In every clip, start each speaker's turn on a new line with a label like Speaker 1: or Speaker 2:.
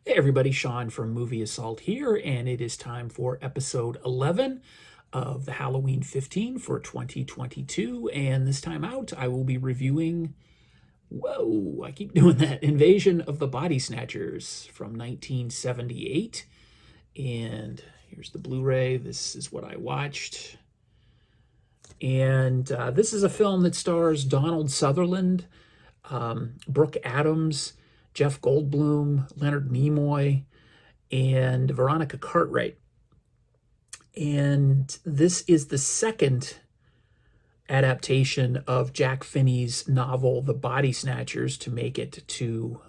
Speaker 1: Hey everybody, Sean from Movie Assault here, and it is time for episode 11 of the Halloween 15 for 2022. And this time out, I will be reviewing, whoa, I keep doing that, Invasion of the Body Snatchers from 1978. And here's the Blu-ray. This is what I watched. And this is a film that stars Donald Sutherland, Brooke Adams, Jeff Goldblum, Leonard Nimoy, and Veronica Cartwright. And this is the second adaptation of Jack Finney's novel, The Body Snatchers, to make it to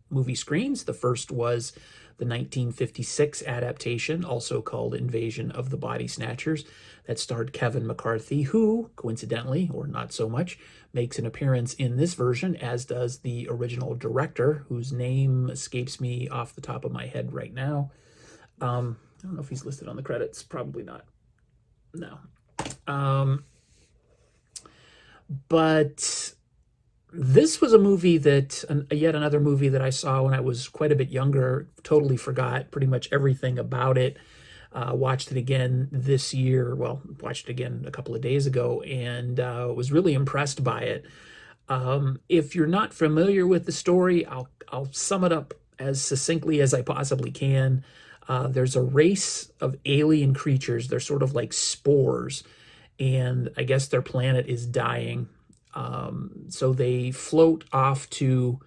Speaker 1: movie screens. The first was the 1956 adaptation, also called Invasion of the Body Snatchers, that starred Kevin McCarthy, who, coincidentally, or not so much, makes an appearance in this version, as does the original director, whose name escapes me off the top of my head right now. I don't know if he's listed on the credits. Probably not. No. But this was a movie that, yet another movie that I saw when I was quite a bit younger, totally forgot pretty much everything about it. Watched it again this year, well, watched it again a couple of days ago, and was really impressed by it. If you're not familiar with the story, I'll sum it up as succinctly as I possibly can. There's a race of alien creatures. They're sort of like spores, and I guess their planet is dying. So they float off to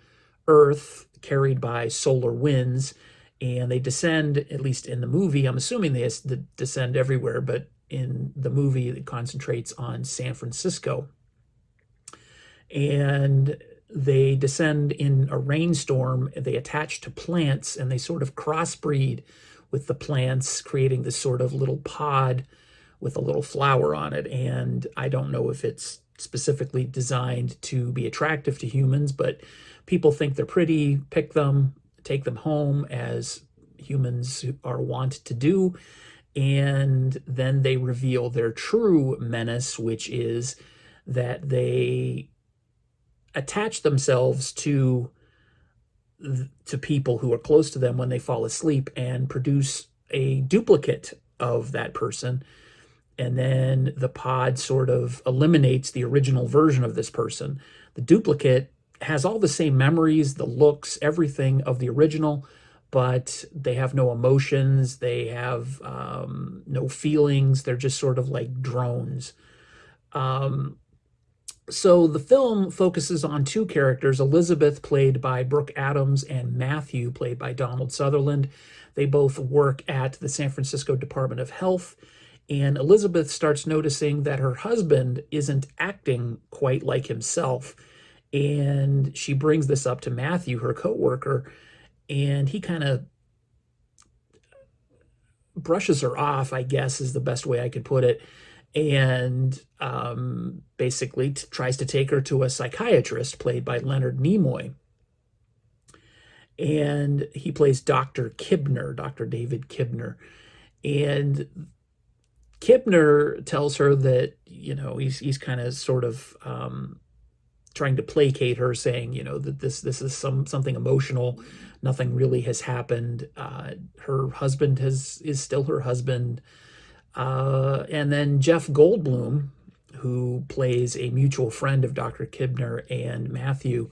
Speaker 1: Earth, carried by solar winds, and they descend, at least in the movie. I'm assuming they descend everywhere, but in the movie, it concentrates on San Francisco. And they descend in a rainstorm. They attach to plants, and they sort of crossbreed with the plants, creating this sort of little pod with a little flower on it. And I don't know if it's specifically designed to be attractive to humans, but people think they're pretty, pick them, take them home, as humans are wont to do. And then they reveal their true menace, which is that they attach themselves to people who are close to them when they fall asleep and produce a duplicate of that person. And then the pod sort of eliminates the original version of this person. The duplicate has all the same memories, the looks, everything of the original, but they have no emotions. They have no feelings. They're just sort of like drones. So the film focuses on two characters, Elizabeth, played by Brooke Adams, and Matthew, played by Donald Sutherland. They both work at the San Francisco Department of Health, and Elizabeth starts noticing that her husband isn't acting quite like himself. And she brings this up to Matthew, her coworker, and he kind of brushes her off, I guess is the best way I could put it, and basically tries to take her to a psychiatrist, played by Leonard Nimoy. And he plays Dr. Kibner, Dr. David Kibner. And Kibner tells her that, he's kind of sort of trying to placate her, saying, that this is something emotional. Nothing really has happened. Her husband is still her husband. And then Jeff Goldblum, who plays a mutual friend of Dr. Kibner and Matthew,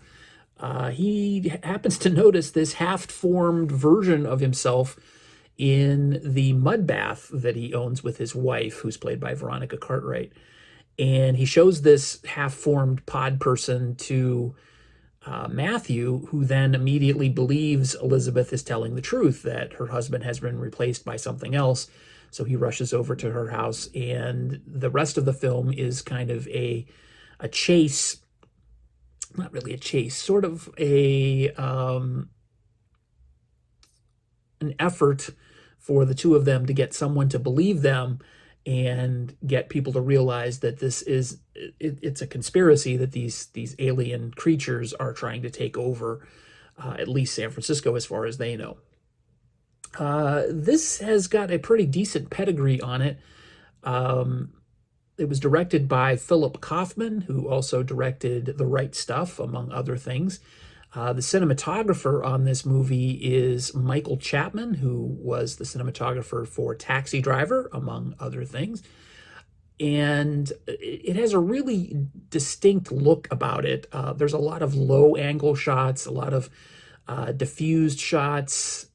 Speaker 1: he happens to notice this half-formed version of himself in the mud bath that he owns with his wife, who's played by Veronica Cartwright. And he shows this half-formed pod person to Matthew, who then immediately believes Elizabeth is telling the truth, that her husband has been replaced by something else. So he rushes over to her house, and the rest of the film is kind of a chase, not really a chase, sort of an effort for the two of them to get someone to believe them and get people to realize that it's a conspiracy, that these alien creatures are trying to take over at least San Francisco as far as they know. This has got a pretty decent pedigree on it. It was directed by Philip Kaufman, who also directed The Right Stuff, among other things. The cinematographer on this movie is Michael Chapman, who was the cinematographer for Taxi Driver, among other things. And it has a really distinct look about it. There's a lot of low angle shots, a lot of diffused shots.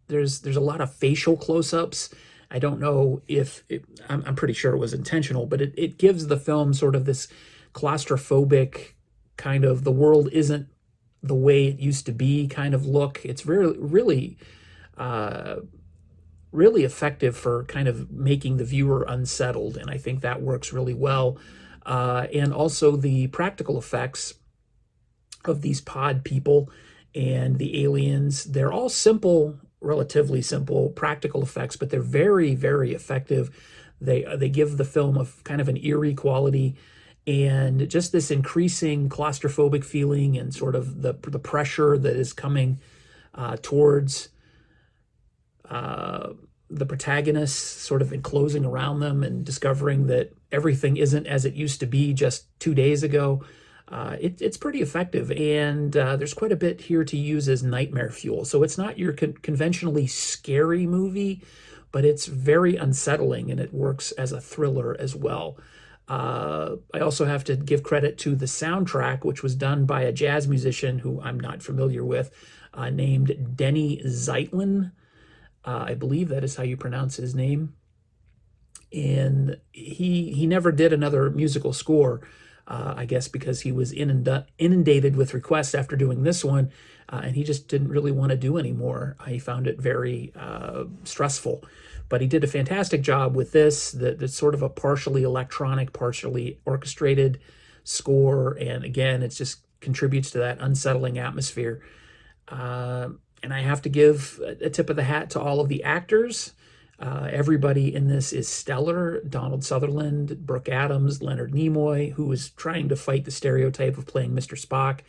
Speaker 1: There's a lot of facial close-ups. I don't know if I'm pretty sure it was intentional, but it gives the film sort of this claustrophobic kind of the world isn't the way it used to be kind of look. It's really effective for kind of making the viewer unsettled, and I think that works really well. And also the practical effects of these pod people and the aliens, they're all simple, relatively simple practical effects, but they're very, very effective. They give the film a kind of an eerie quality, and just this increasing claustrophobic feeling and sort of the pressure that is coming towards the protagonists, sort of enclosing around them and discovering that everything isn't as it used to be just 2 days ago. It's pretty effective, and there's quite a bit here to use as nightmare fuel. So it's not your conventionally scary movie, but it's very unsettling, and it works as a thriller as well. I also have to give credit to the soundtrack, which was done by a jazz musician who I'm not familiar with, named Denny Zeitlin. I believe that is how you pronounce his name. And he never did another musical score, I guess because he was inundated with requests after doing this one, and he just didn't really want to do anymore. He found it very stressful. But he did a fantastic job with this. That's sort of a partially electronic, partially orchestrated score. And again, it just contributes to that unsettling atmosphere. And I have to give a tip of the hat to all of the actors. Everybody in this is stellar. Donald Sutherland, Brooke Adams, Leonard Nimoy, who was trying to fight the stereotype of playing Mr. Spock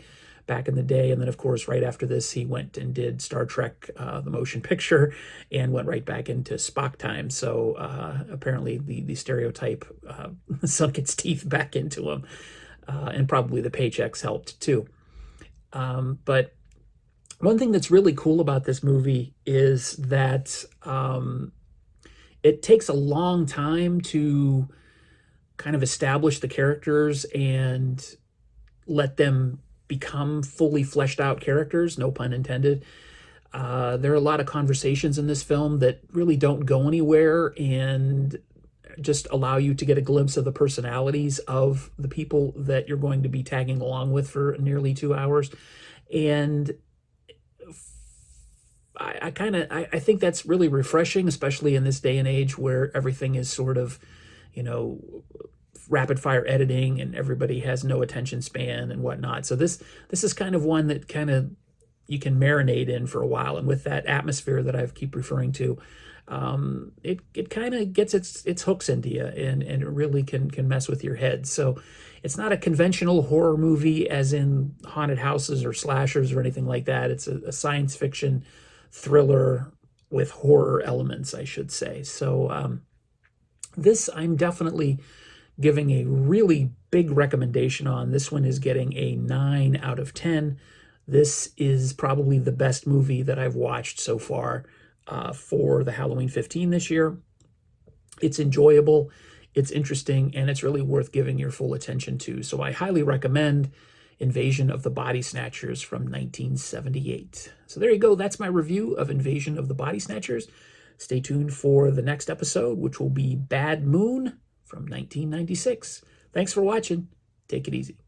Speaker 1: back in the day. And then, of course, right after this, he went and did Star Trek, the motion picture, and went right back into Spock time. So apparently the stereotype sunk its teeth back into him. And probably the paychecks helped too. But one thing that's really cool about this movie is that it takes a long time to kind of establish the characters and let them become fully fleshed out characters, no pun intended. There are a lot of conversations in this film that really don't go anywhere and just allow you to get a glimpse of the personalities of the people that you're going to be tagging along with for nearly 2 hours. And I think that's really refreshing, especially in this day and age where everything is sort of, rapid fire editing and everybody has no attention span and whatnot. So this is kind of one that kind of you can marinate in for a while. And with that atmosphere that I keep referring to, it kind of gets its hooks into you, and it really can mess with your head. So it's not a conventional horror movie as in haunted houses or slashers or anything like that. It's a science fiction thriller with horror elements, I should say. So this I'm definitely giving a really big recommendation on. This one is getting a 9 out of 10. This is probably the best movie that I've watched so far for the Halloween 15 this year. It's enjoyable, it's interesting, and it's really worth giving your full attention to. So I highly recommend Invasion of the Body Snatchers from 1978. So there you go. That's my review of Invasion of the Body Snatchers. Stay tuned for the next episode, which will be Bad Moon from 1996. Thanks for watching. Take it easy.